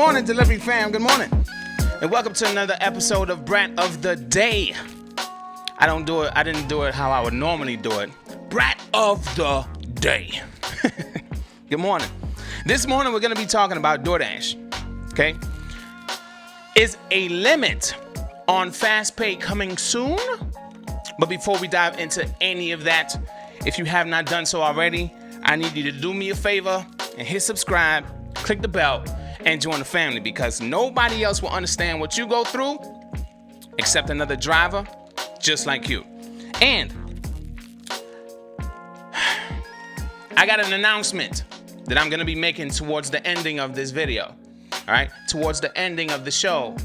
morning, delivery fam. Good morning. And welcome to another episode of BRAT of the Day. I didn't do it how I would normally do it. BRAT of the Day. Good morning. This morning we're going to be talking about DoorDash. Okay? Is a limit on fast pay coming soon? But before we dive into any of that, if you have not done so already, I need you to do me a favor and hit subscribe, click the bell, and join the family, because nobody else will understand what you go through except another driver just like you. And I got an announcement that I'm going to be making towards the ending of this video. All right? Towards the ending of the show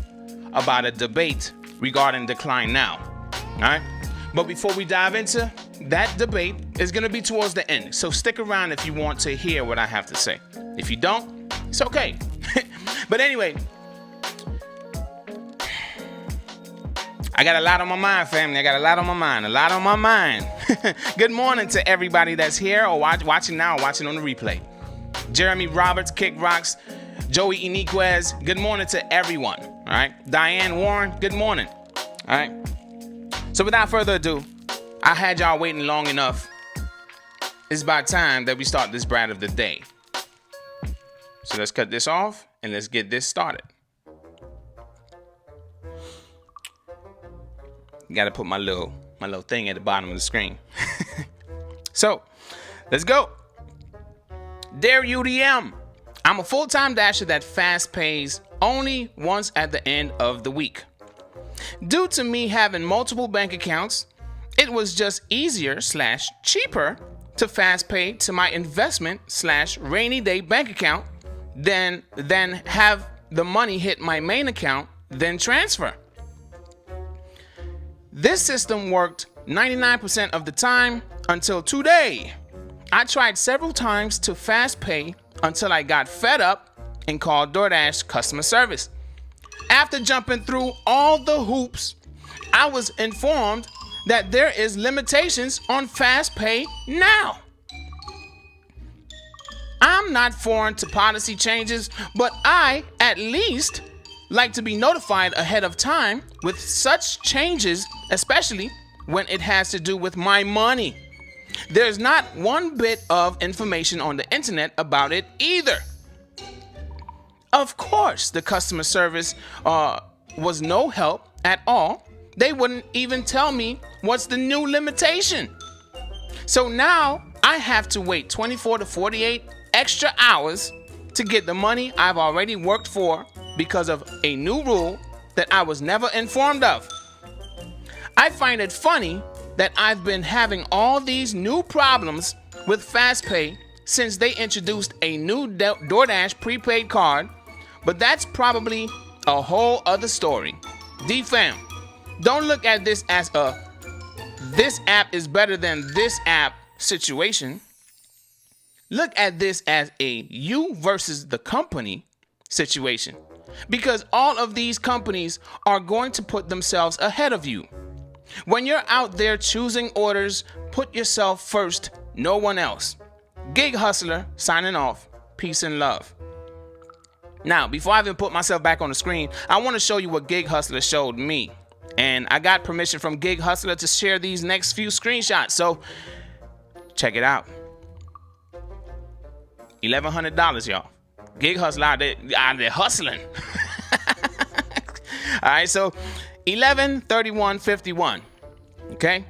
about a debate regarding Decline Now. All right? But before we dive into that debate, is going to be towards the end. So stick around if you want to hear what I have to say. If you don't, it's okay. But anyway, I got a lot on my mind, family. I got a lot on my mind. Good morning to everybody that's here or watching now or watching on the replay. Jeremy Roberts, Kick Rocks, Joey Iniquez, good morning to everyone. All right. Diane Warren, good morning. All right. So without further ado, I had y'all waiting long enough. It's about time that we start this BRAT of the Day. So let's cut this off and let's get this started. Got to put my little thing at the bottom of the screen. So let's go. Dear UDM, I'm a full-time dasher that fast pays only once at the end of the week. Due to me having multiple bank accounts, it was just easier/cheaper to fast pay to my investment/rainy day bank account than have the money hit my main account, then transfer. This system worked 99% of the time until today. I tried several times to fast pay until I got fed up and called DoorDash customer service. After jumping through all the hoops, I was informed that there is limitations on fast pay now. I'm not foreign to policy changes, but I at least like to be notified ahead of time with such changes, especially when it has to do with my money. There's not one bit of information on the internet about it either. Of course, the customer service was no help at all. They wouldn't even tell me what's the new limitation. So now I have to wait 24 to 48 extra hours to get the money I've already worked for because of a new rule that I was never informed of. I find it funny that I've been having all these new problems with fast pay since they introduced a new DoorDash prepaid card, but that's probably a whole other story. DFAM, don't look at this as this app is better than this app situation. Look at this as a you versus the company situation, because all of these companies are going to put themselves ahead of you. When you're out there choosing orders, put yourself first, no one else. Gig Hustler signing off. Peace and love. Now, before I even put myself back on the screen, I want to show you what Gig Hustler showed me. And I got permission from Gig Hustler to share these next few screenshots. So check it out. $1,100, y'all. Gig Hustler out there hustling. All right, so 11/31/51. Okay.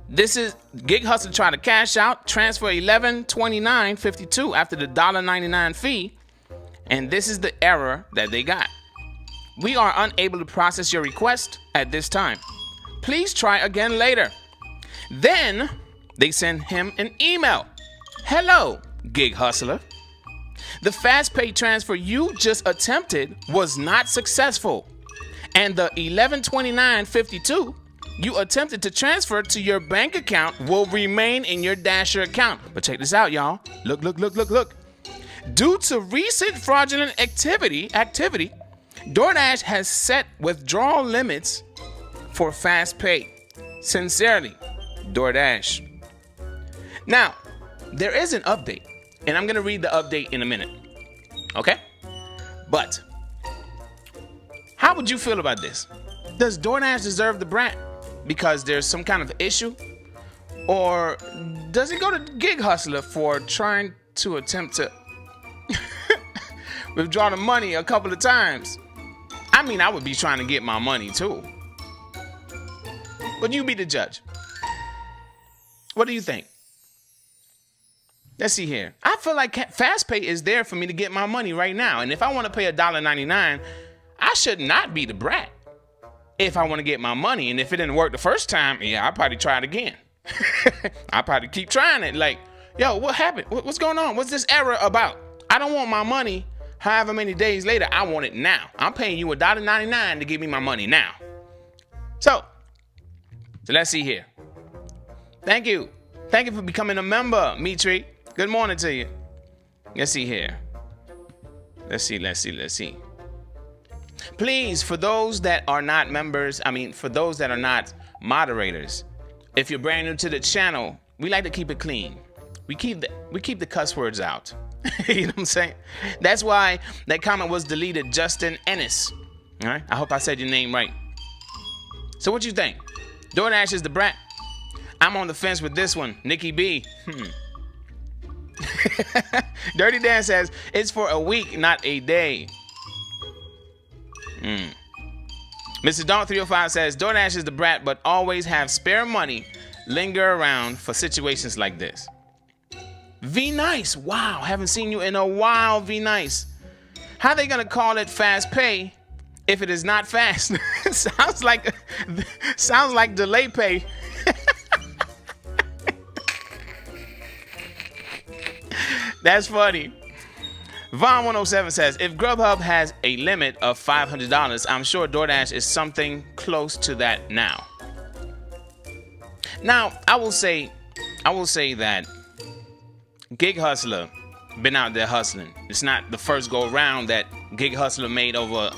This is Gig Hustler trying to cash out, transfer 11/29/52 after the $1.99 fee. And this is the error that they got. We are unable to process your request at this time. Please try again later. Then they send him an email. Hello, Gig Hustler. The fast pay transfer you just attempted was not successful. And the $11.29.52 you attempted to transfer to your bank account will remain in your Dasher account. But check this out, y'all. Look. Due to recent fraudulent activity, DoorDash has set withdrawal limits for fast pay. Sincerely, DoorDash. Now, there is an update, and I'm going to read the update in a minute. Okay? But how would you feel about this? Does DoorDash deserve the BRAT because there's some kind of issue? Or does it go to Gig Hustler for trying to attempt to withdraw the money a couple of times? I mean, I would be trying to get my money too. But you be the judge. What do you think? Let's see here. I feel like FastPay is there for me to get my money right now. And if I want to pay $1.99, I should not be the BRAT if I want to get my money. And if it didn't work the first time, yeah, I'll probably try it again. I'll probably keep trying it. Like, yo, what happened? What's going on? What's this error about? I don't want my money however many days later. I want it now. I'm paying you $1.99 to give me my money now. So let's see here. Thank you. Thank you for becoming a member, Mitri. Good morning to you. Let's see here. Let's see. Please, for those that are not members, for those that are not moderators, if you're brand new to the channel, we like to keep it clean. We keep the cuss words out. You know what I'm saying? That's why that comment was deleted, Justin Ennis. All right? I hope I said your name right. So what you think? DoorDash is the BRAT? I'm on the fence with this one. Nikki B. Dirty Dan says, it's for a week, not a day. Mr. Don 305 says, DoorDash is the BRAT, but always have spare money linger around for situations like this. V Nice. Wow, haven't seen you in a while, V Nice. How are they gonna call it fast pay if it is not fast? sounds like delay pay. That's funny. Vaughn 107 says, if Grubhub has a limit of $500, I'm sure DoorDash is something close to that now. Now, I will say that Gig Hustler been out there hustling. It's not the first go round that Gig Hustler made over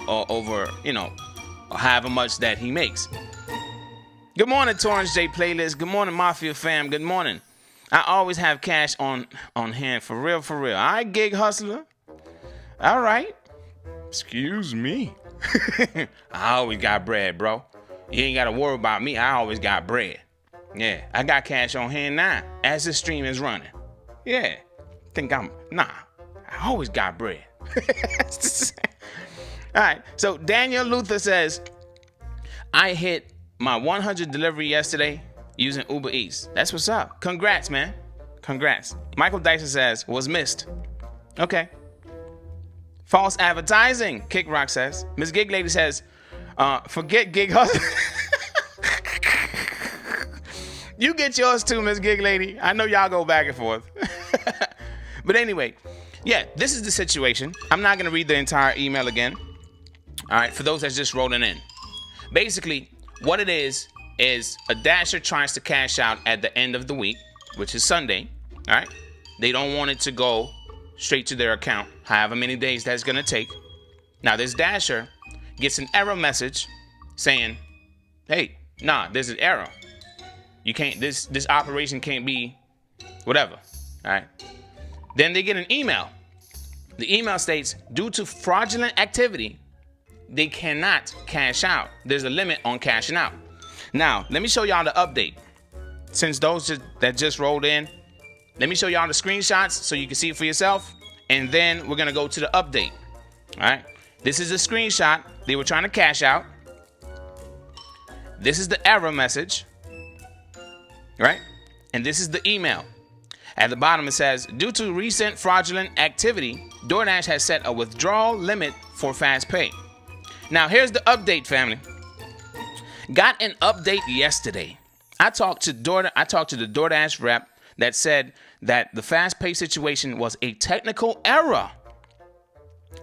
however much that he makes. Good morning, Torrance J Playlist. Good morning, Mafia fam. Good morning. I always have cash on hand, for real. All right, Gig Hustler. All right. Excuse me. I always got bread, bro. You ain't got to worry about me. I always got bread. Yeah, I got cash on hand now as the stream is running. Yeah. I always got bread. All right. So Daniel Luther says, I hit my 100 delivery yesterday using Uber Eats. That's what's up. Congrats, man. Congrats. Michael Dyson says, was missed. Okay. False advertising, Kick Rock says. Miss Gig Lady says, forget Gig Hustle. You get yours too, Miss Gig Lady. I know y'all go back and forth. But anyway, yeah, this is the situation. I'm not going to read the entire email again. All right, for those that's just rolling in. Basically, what it is a Dasher tries to cash out at the end of the week, which is Sunday. All right. They don't want it to go straight to their account, however many days that's going to take. Now, this Dasher gets an error message saying, hey, there's an error. You can't, this operation can't be whatever. All right. Then they get an email. The email states, due to fraudulent activity, they cannot cash out. There's a limit on cashing out. Now, let me show y'all the update. Since those that just rolled in, let me show y'all the screenshots so you can see it for yourself. And then we're going to go to the update. All right. This is a screenshot. They were trying to cash out. This is the error message. Right? And this is the email. At the bottom, it says, due to recent fraudulent activity, DoorDash has set a withdrawal limit for fast pay. Now, here's the update, family. Got an update yesterday. I talked to the DoorDash rep that said that the fast pay situation was a technical error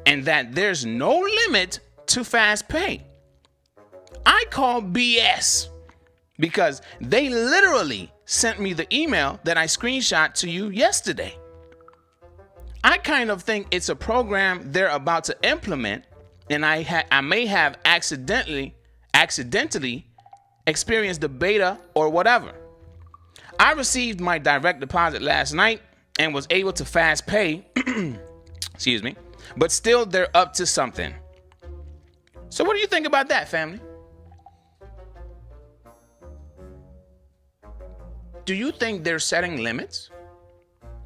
and that there's no limit to fast pay. I call BS because they literally sent me the email that I screenshot to you yesterday. I kind of think it's a program they're about to implement, and I may have accidentally experienced the beta or whatever. I received my direct deposit last night and was able to fast pay excuse me, but still they're up to something. So what do you think about that, family? Do you think they're setting limits?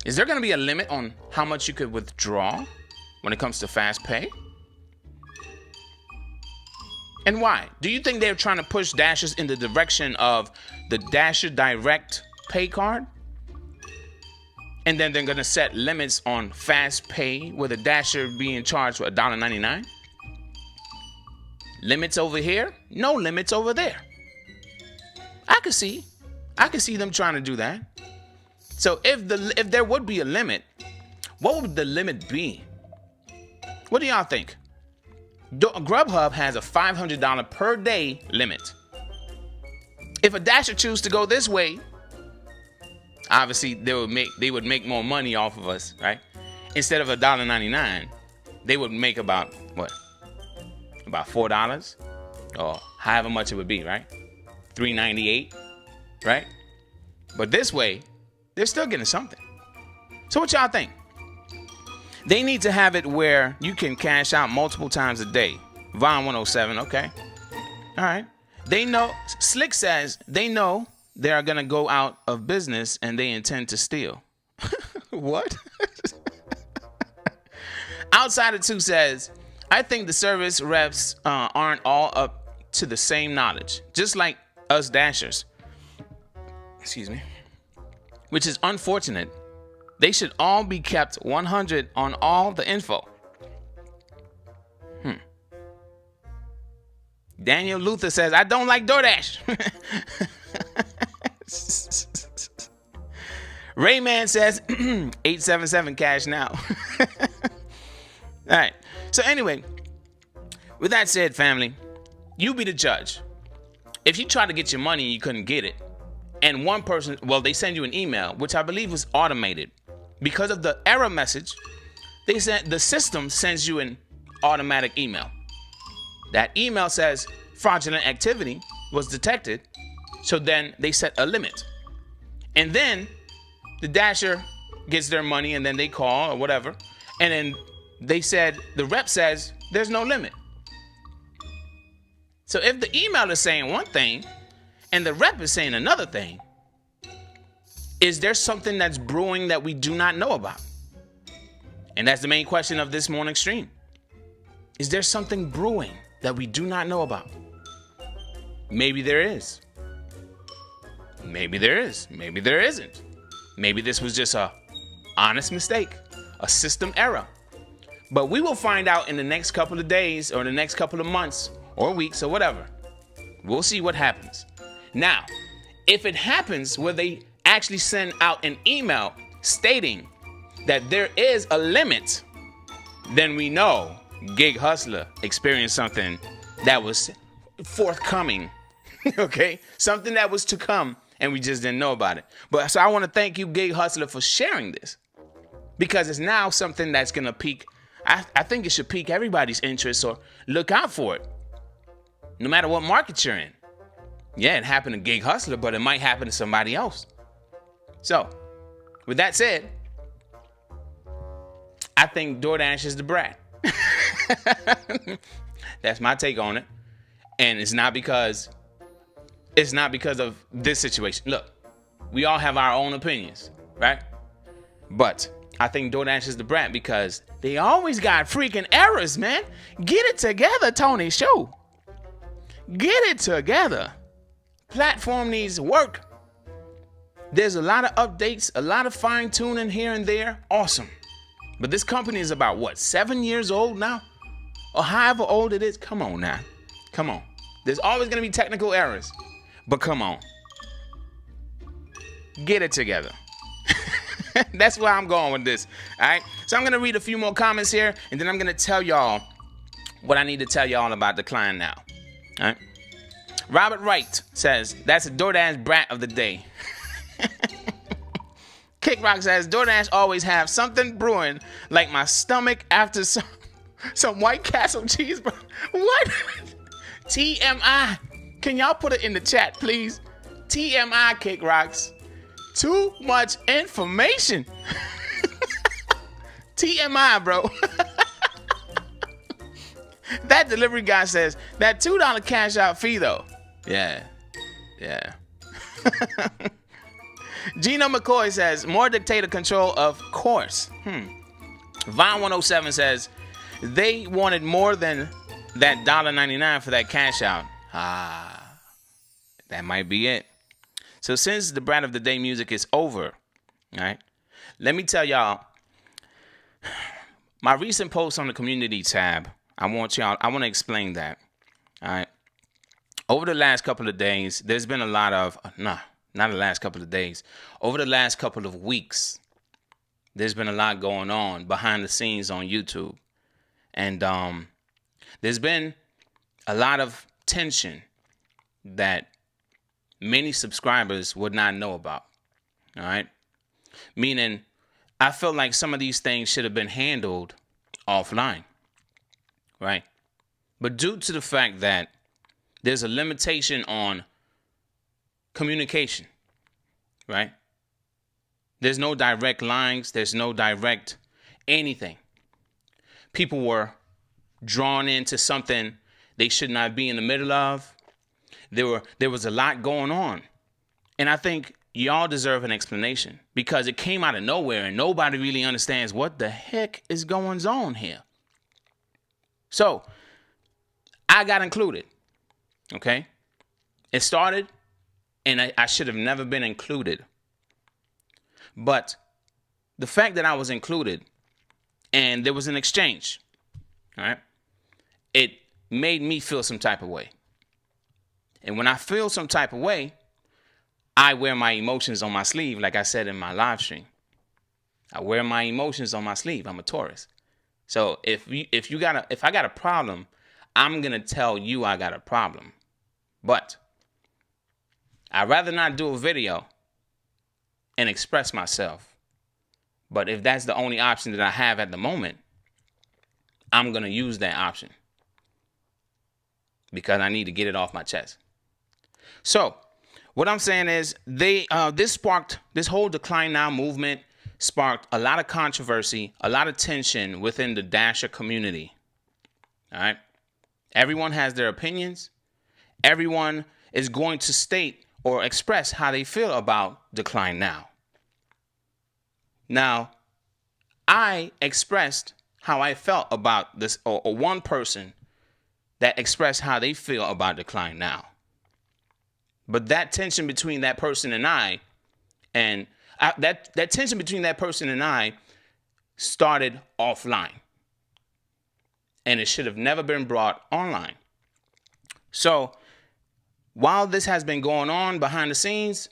Is there going to be a limit on how much you could withdraw when it comes to fast pay? And why? Do you think they're trying to push Dashers in the direction of the Dasher Direct pay card? And then they're going to set limits on fast pay with a Dasher being charged for $1.99? Limits over here, no limits over there. I could see them trying to do that. So if there would be a limit, what would the limit be? What do y'all think? Grubhub has a $500 per day limit. If a Dasher chooses to go this way, obviously they would make more money off of us, right? Instead of $1.99, they would make about what? About $4 or however much it would be, right? $3.98, right? But this way, they're still getting something. So what y'all think? They need to have it where you can cash out multiple times a day. Vaughn 107, okay. All right. They know, Slick says they know they are going to go out of business and they intend to steal. What? Outsider 2 says, I think the service reps aren't all up to the same knowledge, just like us Dashers. Excuse me. Which is unfortunate. They should all be kept 100 on all the info. Daniel Luther says, I don't like DoorDash. Rayman says, 877 cash now. All right. So anyway, with that said, family, you be the judge. If you try to get your money and you couldn't get it, and one person, well, they send you an email, which I believe was automated. Because of the error message, they said the system sends you an automatic email. That email says fraudulent activity was detected. So then they set a limit. And then the Dasher gets their money and then they call or whatever. And then the rep says there's no limit. So if the email is saying one thing and the rep is saying another thing, is there something that's brewing that we do not know about? And that's the main question of this morning's stream. Is there something brewing that we do not know about? Maybe there is. Maybe there is. Maybe there isn't. Maybe this was just a honest mistake, a system error. But we will find out in the next couple of days or the next couple of months or weeks or whatever. We'll see what happens. Now, if it happens where they actually send out an email stating that there is a limit, then we know Gig Hustler experienced something that was forthcoming. Okay? Something that was to come and we just didn't know about it. But so I want to thank you, Gig Hustler, for sharing this, because it's now something that's going to pique. I think it should pique everybody's interest, or look out for it, no matter what market you're in. Yeah, it happened to Gig Hustler, but it might happen to somebody else. So, with that said, I think DoorDash is the brat. That's my take on it. And it's not because of this situation. Look, we all have our own opinions, right? But I think DoorDash is the brat because they always got freaking errors, man. Get it together, Tony Show. Get it together. Platform needs work. There's a lot of updates, a lot of fine tuning here and there. Awesome. But this company is about what, 7 years old now? Or however old it is. Come on now. Come on. There's always going to be technical errors. But come on. Get it together. That's where I'm going with this. All right. So I'm going to read a few more comments here, and then I'm going to tell y'all what I need to tell y'all about the client now. All right. Robert Wright says, that's a DoorDash brat of the day. Kick Rock says, DoorDash always have something brewing, like my stomach after some White Castle cheeseburger. What? TMI. Can y'all put it in the chat, please? TMI, Kick Rocks. Too much information. TMI, bro. That delivery guy says, that $2 cash out fee though. Yeah. Gino McCoy says, more dictator control, of course. Von 107 says, they wanted more than that $1.99 for that cash out. That might be it. So since the Brat of the Day music is over, all right, let me tell y'all, my recent post on the community tab, I want to explain that. All right. Over the last couple of days, there's been a lot of, not the last couple of days, over the last couple of weeks, there's been a lot going on behind the scenes on YouTube. And there's been a lot of tension that many subscribers would not know about. All right. Meaning, I felt like some of these things should have been handled offline. Right. But due to the fact that there's a limitation on communication, right? There's no direct lines. There's no direct anything. People were drawn into something they should not be in the middle of. There was a lot going on. And I think y'all deserve an explanation because it came out of nowhere and nobody really understands what the heck is going on here. So I got included. Okay. It started and I should have never been included. But the fact that I was included and there was an exchange, all right, it made me feel some type of way. And when I feel some type of way, I wear my emotions on my sleeve, like I said in my live stream. I wear my emotions on my sleeve. I'm a Taurus. So if I got a problem, I'm going to tell you I got a problem. But I'd rather not do a video and express myself. But if that's the only option that I have at the moment, I'm going to use that option because I need to get it off my chest. So what I'm saying is this whole Decline Now movement sparked a lot of controversy, a lot of tension within the Dasher community. All right. Everyone has their opinions. Everyone is going to state or express how they feel about Decline Now. Now, I expressed how I felt about this, or one person that expressed how they feel about Decline Now. But that tension between that person and I, that tension between that person and I started offline. And it should have never been brought online. So while this has been going on behind the scenes,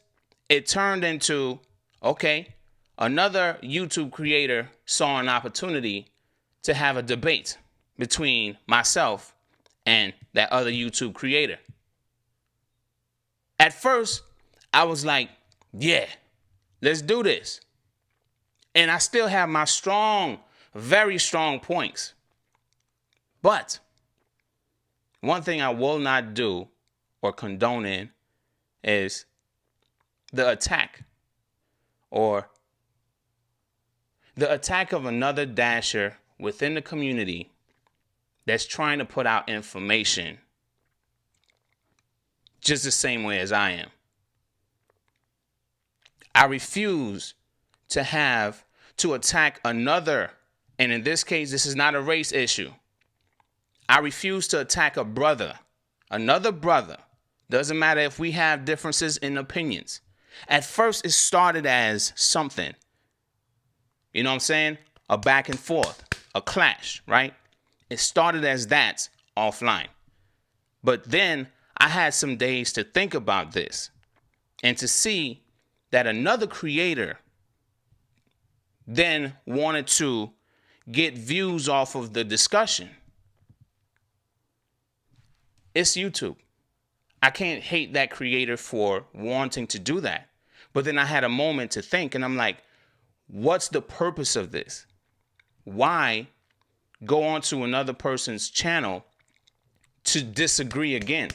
it turned into, okay, another YouTube creator saw an opportunity to have a debate between myself and that other YouTube creator. At first, I was like, yeah, let's do this. And I still have my strong, very strong points. But one thing I will not do or condone in is the attack of another Dasher within the community that's trying to put out information just the same way as I am. I refuse to attack another, and in this case, this is not a race issue. I refuse to attack another brother. Doesn't matter if we have differences in opinions. At first, it started as something. You know what I'm saying? A back and forth, a clash, right? It started as that offline. But then I had some days to think about this and to see that another creator then wanted to get views off of the discussion. It's YouTube. I can't hate that creator for wanting to do that. But then I had a moment to think and I'm like, what's the purpose of this? Why go on to another person's channel to disagree again?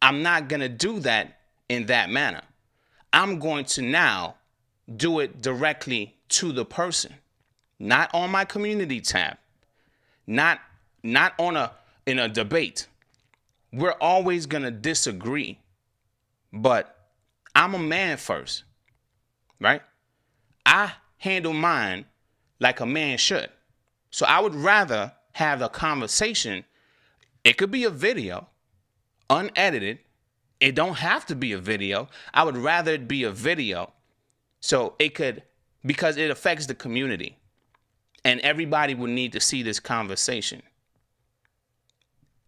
I'm not going to do that in that manner. I'm going to now do it directly to the person, not on my community tab, not not in a debate. We're always going to disagree. But I'm a man first, right? I handle mine like a man should. So I would rather have a conversation. It could be a video, unedited. It don't have to be a video. I would rather it be a video. So it could, because it affects the community. And everybody would need to see this conversation.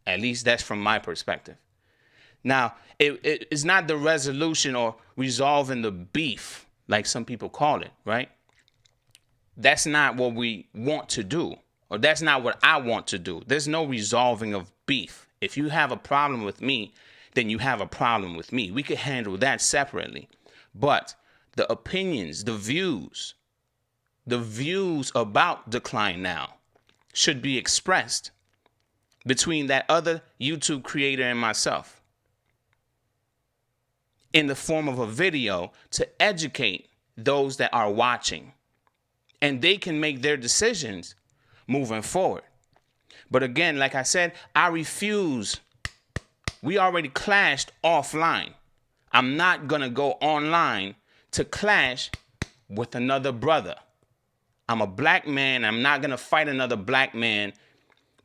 At least that's from my perspective. Now, it's not the resolution or resolving the beef, like some people call it, right? That's not what we want to do, or that's not what I want to do. There's no resolving of beef. If you have a problem with me, then you have a problem with me. We could handle that separately. But the opinions, the views about Decline Now should be expressed between that other YouTube creator and myself in the form of a video to educate those that are watching. And they can make their decisions moving forward. But again, like I said, I refuse. We already clashed offline. I'm not going to go online to clash with another brother. I'm a black man. I'm not going to fight another black man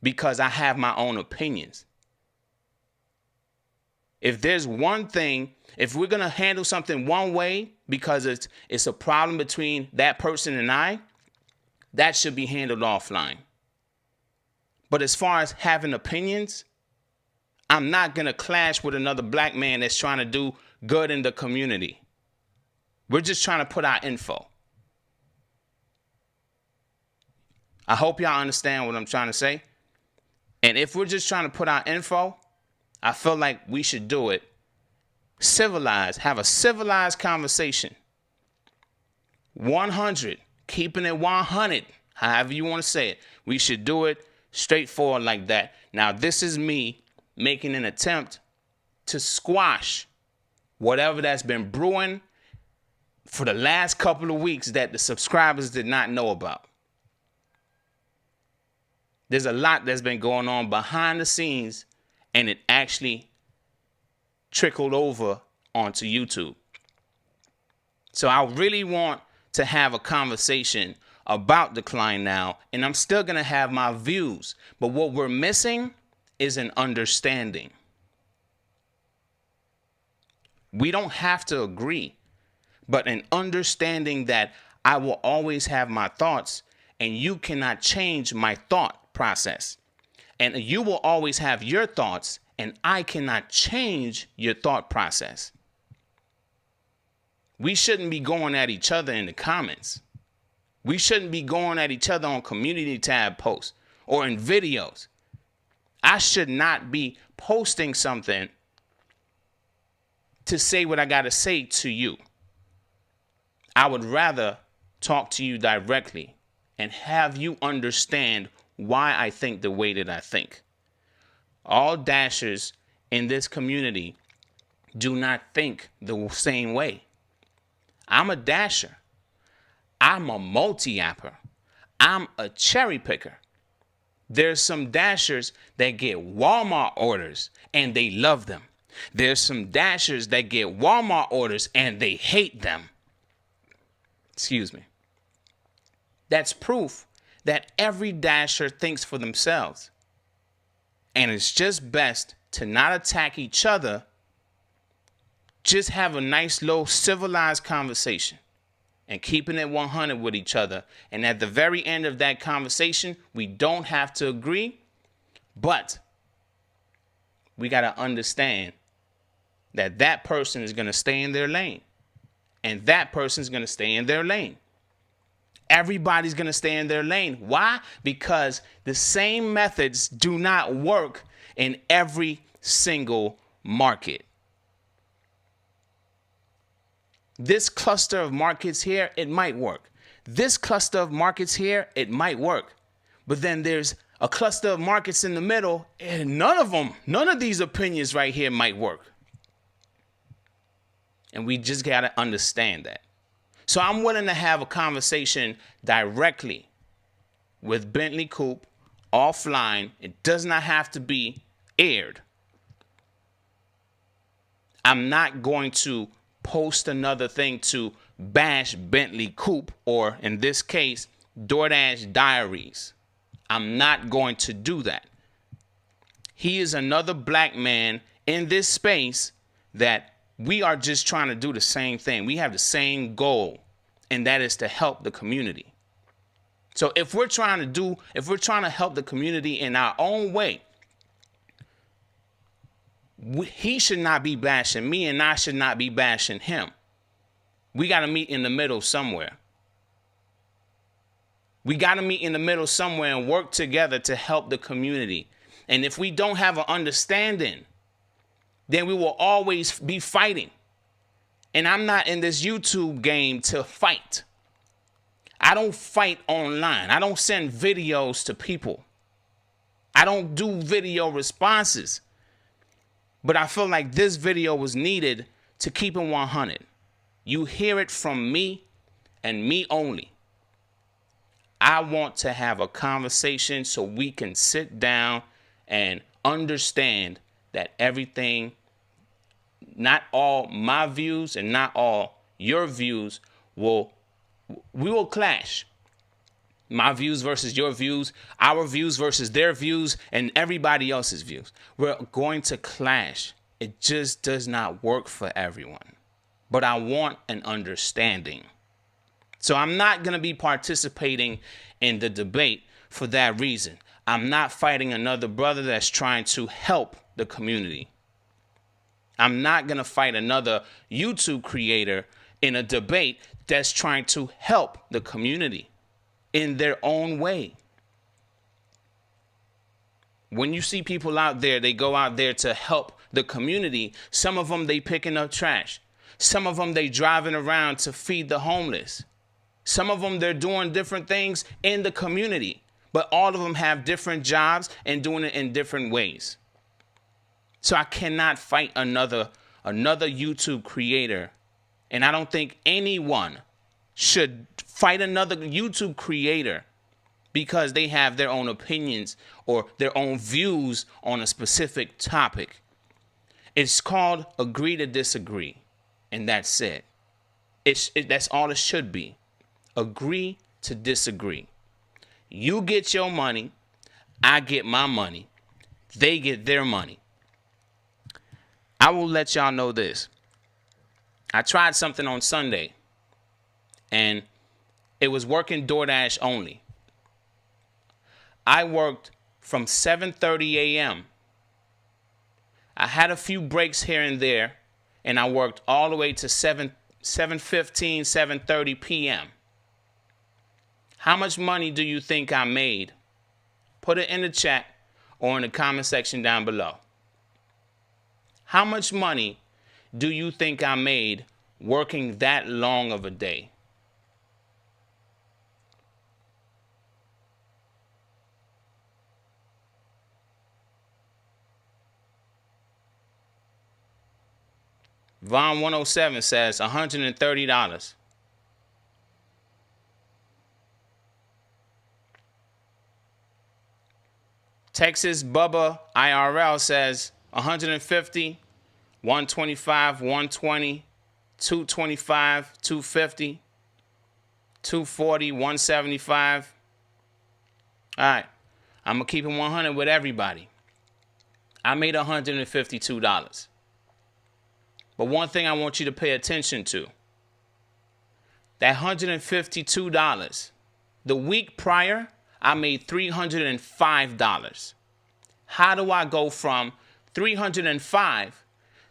because I have my own opinions. If there's one thing, if we're going to handle something one way because it's a problem between that person and I, that should be handled offline. But as far as having opinions, I'm not going to clash with another black man that's trying to do good in the community. We're just trying to put our info. I hope y'all understand what I'm trying to say. And if we're just trying to put our info, I feel like we should do it civilized, have a civilized conversation. 100, keeping it 100, however you want to say it. We should do it straightforward like that. Now, this is me making an attempt to squash whatever that's been brewing for the last couple of weeks that the subscribers did not know about. There's a lot that's been going on behind the scenes, and it actually trickled over onto YouTube. So I really want to have a conversation about Decline Now, and I'm still going to have my views. But what we're missing is an understanding. We don't have to agree, but an understanding that I will always have my thoughts, and you cannot change my thought process. And you will always have your thoughts, and I cannot change your thought process. We shouldn't be going at each other in the comments. We shouldn't be going at each other on community tab posts or in videos. I should not be posting something to say what I got to say to you. I would rather talk to you directly and have you understand why I think the way that I think. All dashers in this community do not think the same way. I'm a dasher. I'm a multi-apper. I'm a cherry picker. There's some dashers that get Walmart orders and they love them. There's some dashers that get Walmart orders and they hate them. Excuse me. That's proof that every dasher thinks for themselves. And it's just best to not attack each other. Just have a nice, low, civilized conversation and keeping it 100 with each other. And at the very end of that conversation, we don't have to agree, but we got to understand that that person is going to stay in their lane and that person is going to stay in their lane. Everybody's going to stay in their lane. Why? Because the same methods do not work in every single market. This cluster of markets here, it might work. This cluster of markets here, it might work. But then there's a cluster of markets in the middle, and none of these opinions right here might work. And we just got to understand that. So I'm willing to have a conversation directly with Bentley Coop offline. It does not have to be aired. I'm not going to post another thing to bash Bentley Coupe, or in this case, DoorDash Diaries. I'm not going to do that. He is another black man in this space that we are just trying to do the same thing. We have the same goal, and that is to help the community. So if we're trying to help the community in our own way, he should not be bashing me, and I should not be bashing him. We got to meet in the middle somewhere. We got to meet in the middle somewhere and work together to help the community. And if we don't have an understanding, then we will always be fighting. And I'm not in this YouTube game to fight. I don't fight online. I don't send videos to people. I don't do video responses. But I feel like this video was needed to keep it 100. You hear it from me and me only. I want to have a conversation so we can sit down and understand that everything, not all my views and not all your views we will clash. My views versus your views, our views versus their views, and everybody else's views. We're going to clash. It just does not work for everyone. But I want an understanding. So I'm not going to be participating in the debate for that reason. I'm not fighting another brother that's trying to help the community. I'm not going to fight another YouTube creator in a debate that's trying to help the community in their own way. When you see people out there, they go out there to help the community. Some of them, they picking up trash. Some of them, they driving around to feed the homeless. Some of them, they're doing different things in the community, but all of them have different jobs and doing it in different ways. So I cannot fight another YouTube creator. And I don't think anyone should fight another YouTube creator because they have their own opinions or their own views on a specific topic. It's called agree to disagree. And that's it. That's all it should be. Agree to disagree. You get your money. I get my money. They get their money. I will let y'all know this. I tried something on Sunday, and it was working DoorDash only. I worked from 7:30 a.m. I had a few breaks here and there, and I worked all the way to 7:15, 7:30 p.m. How much money do you think I made? Put it in the chat or in the comment section down below. How much money do you think I made working that long of a day? Vaughn 107 says $130. Texas Bubba IRL says 150, 125, 120, 225, 250, 240, 175. All right, I'm going to keep it 100 with everybody. I made $152. But one thing I want you to pay attention to, that $152, the week prior, I made $305. How do I go from 305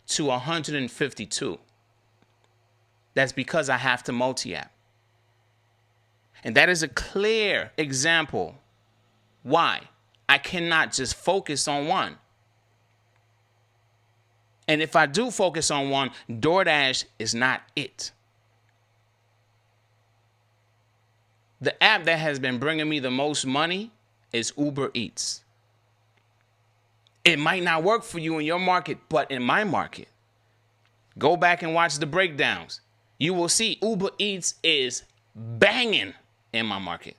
to 152? That's because I have to multi-app. And that is a clear example why I cannot just focus on one. And if I do focus on one, DoorDash is not it. The app that has been bringing me the most money is Uber Eats. It might not work for you in your market, but in my market, go back and watch the breakdowns. You will see Uber Eats is banging in my market.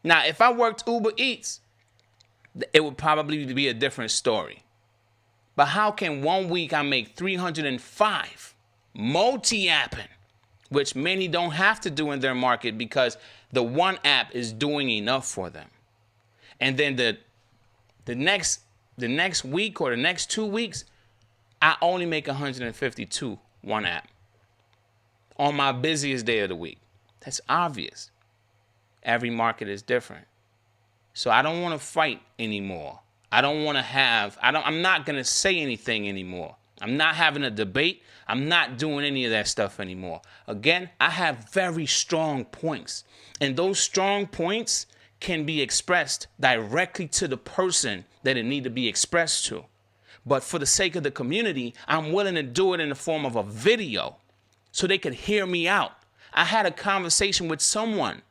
Now, if I worked Uber Eats, it would probably be a different story. But how can 1 week I make 305 multi-apping, which many don't have to do in their market because the one app is doing enough for them. And then the next week or the next 2 weeks, I only make 152 one app on my busiest day of the week. That's obvious. Every market is different. So I don't want to fight anymore. I'm not going to say anything anymore. I'm not having a debate. I'm not doing any of that stuff anymore. Again, I have very strong points. And those strong points can be expressed directly to the person that it need to be expressed to. But for the sake of the community, I'm willing to do it in the form of a video so they could hear me out. I had a conversation with someone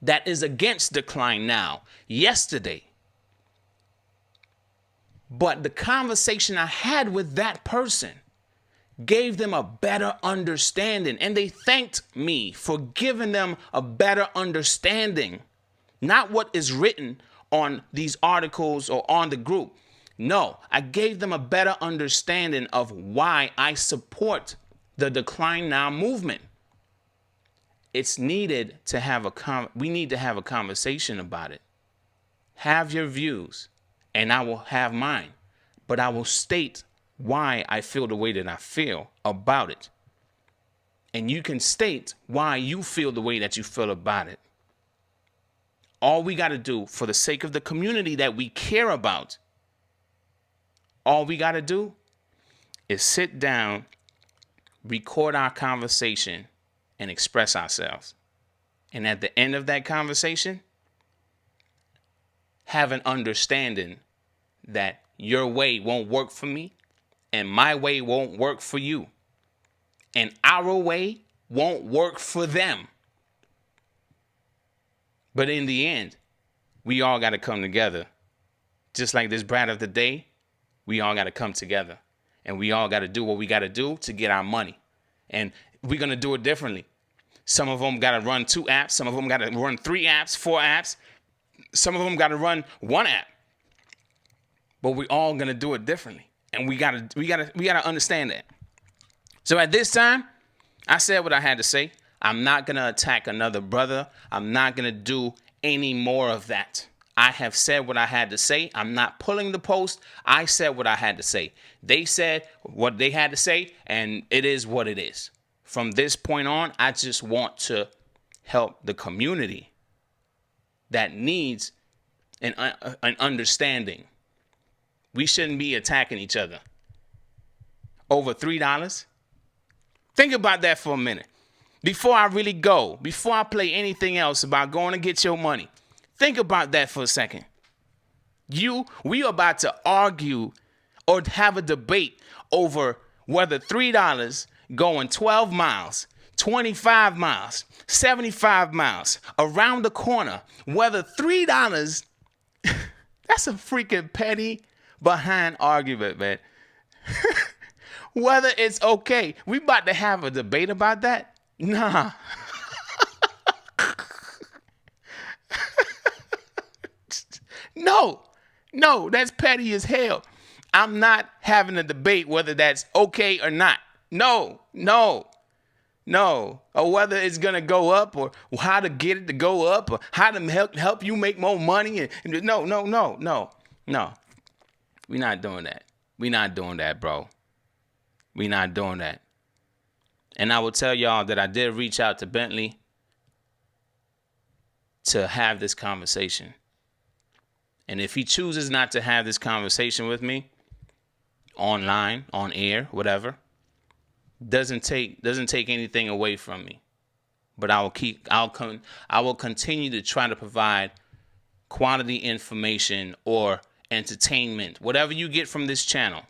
that is against decline now yesterday. But the conversation I had with that person gave them a better understanding, and they thanked me for giving them a better understanding. Not what is written on these articles or on the group. No, I gave them a better understanding of why I support the Decline Now movement. It's needed to have we need to have a conversation about it. Have your views, and I will have mine. But I will state why I feel the way that I feel about it. And you can state why you feel the way that you feel about it. All we got to do for the sake of the community that we care about, all we got to do is sit down, record our conversation, and express ourselves. And at the end of that conversation, have an understanding that your way won't work for me and my way won't work for you. And our way won't work for them. But in the end, we all got to come together. Just like this BRAT of the day, we all got to come together. And we all got to do what we got to do to get our money. And we're going to do it differently. Some of them got to run 2 apps. Some of them got to run 3 apps, 4 apps. Some of them got to run 1 app. But we all going to do it differently. And we got to understand that. So at this time, I said what I had to say. I'm not going to attack another brother. I'm not going to do any more of that. I have said what I had to say. I'm not pulling the post. I said what I had to say. They said what they had to say, and it is what it is. From this point on, I just want to help the community that needs an understanding. We shouldn't be attacking each other over $3. Think about that for a minute. Before I really go, before I play anything else about going to get your money, think about that for a second. We are about to argue or have a debate over whether $3 going 12 miles, 25 miles, 75 miles around the corner, whether $3, that's a freaking petty behind argument, man. Whether it's okay. We about to have a debate about that? Nah. No, that's petty as hell. I'm not having a debate whether that's okay or not. No. Or whether it's going to go up or how to get it to go up or how to help you make more money. No. We're not doing that. We're not doing that, bro. We're not doing that. And I will tell y'all that I did reach out to Bentley to have this conversation. And if he chooses not to have this conversation with me, online, on air, whatever, doesn't take anything away from me. But I will continue to try to provide quality information or entertainment, whatever you get from this channel.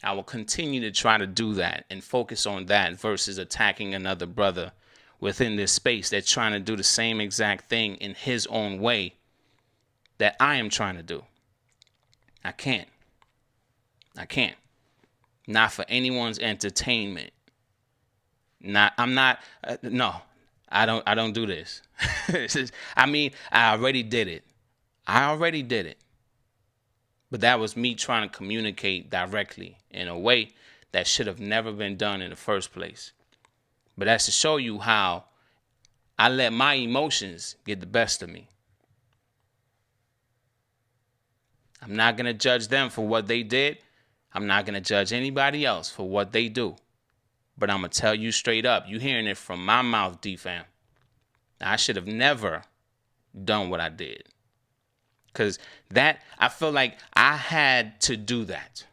I will continue to try to do that and focus on that versus attacking another brother within this space that's trying to do the same exact thing in his own way that I am trying to do. I can't. Not for anyone's entertainment. No. I don't do this. I already did it. But that was me trying to communicate directly in a way that should have never been done in the first place. But that's to show you how I let my emotions get the best of me. I'm not going to judge them for what they did. I'm not going to judge anybody else for what they do. But I'm going to tell you straight up, you hearing it from my mouth, DFAM. I should have never done what I did. Because I feel like I had to do that.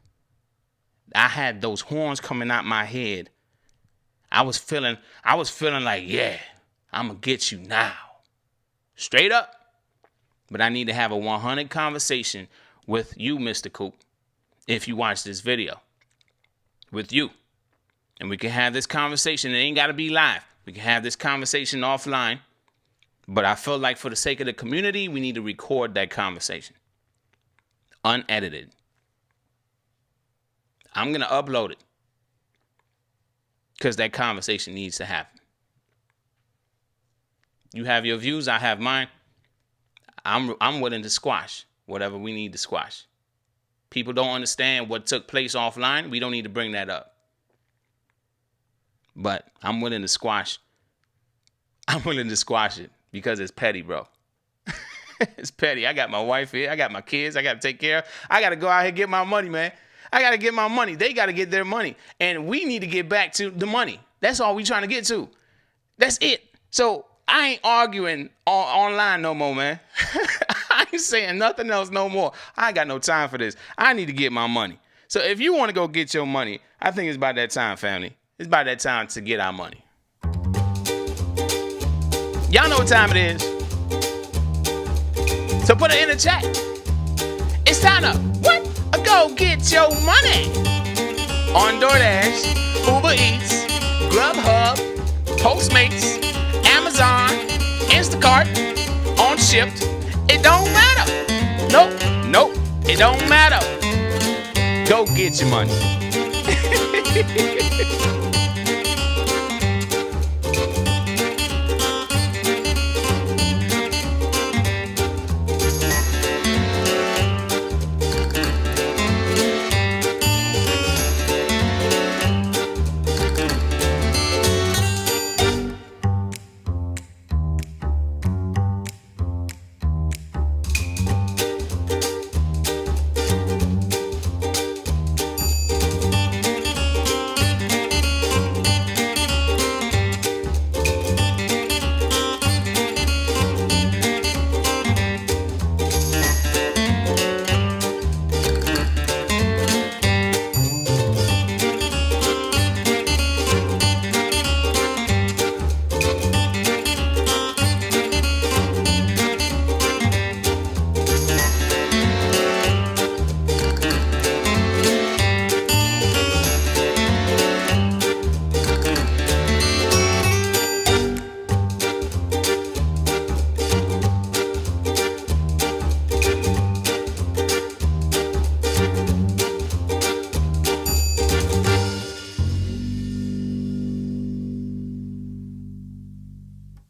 I had those horns coming out my head. I was feeling like, yeah, I'm going to get you now. Straight up. But I need to have a 100 conversation with you, Mr. Coop, if you watch this video. With you. And we can have this conversation. It ain't got to be live. We can have this conversation offline. But I feel like for the sake of the community, we need to record that conversation. Unedited. I'm going to upload it. Because that conversation needs to happen. You have your views, I have mine. I'm willing to squash whatever we need to squash. People don't understand what took place offline. We don't need to bring that up. But I'm willing to squash. I'm willing to squash it because it's petty, bro. It's petty. I got my wife here. I got my kids. I got to take care of. I got to go out here and get my money, man. I got to get my money. They got to get their money. And we need to get back to the money. That's all we trying to get to. That's it. So I ain't arguing online no more, man. I ain't saying nothing else no more. I ain't got no time for this. I need to get my money. So if you want to go get your money, I think it's about that time, family. It's about that time to get our money. Y'all know what time it is. So put it in the chat. It's time to go get your money. On DoorDash, Uber Eats, Grubhub, Postmates, Amazon, Instacart, on Shipt. It don't matter. Nope. It don't matter. Go get your money.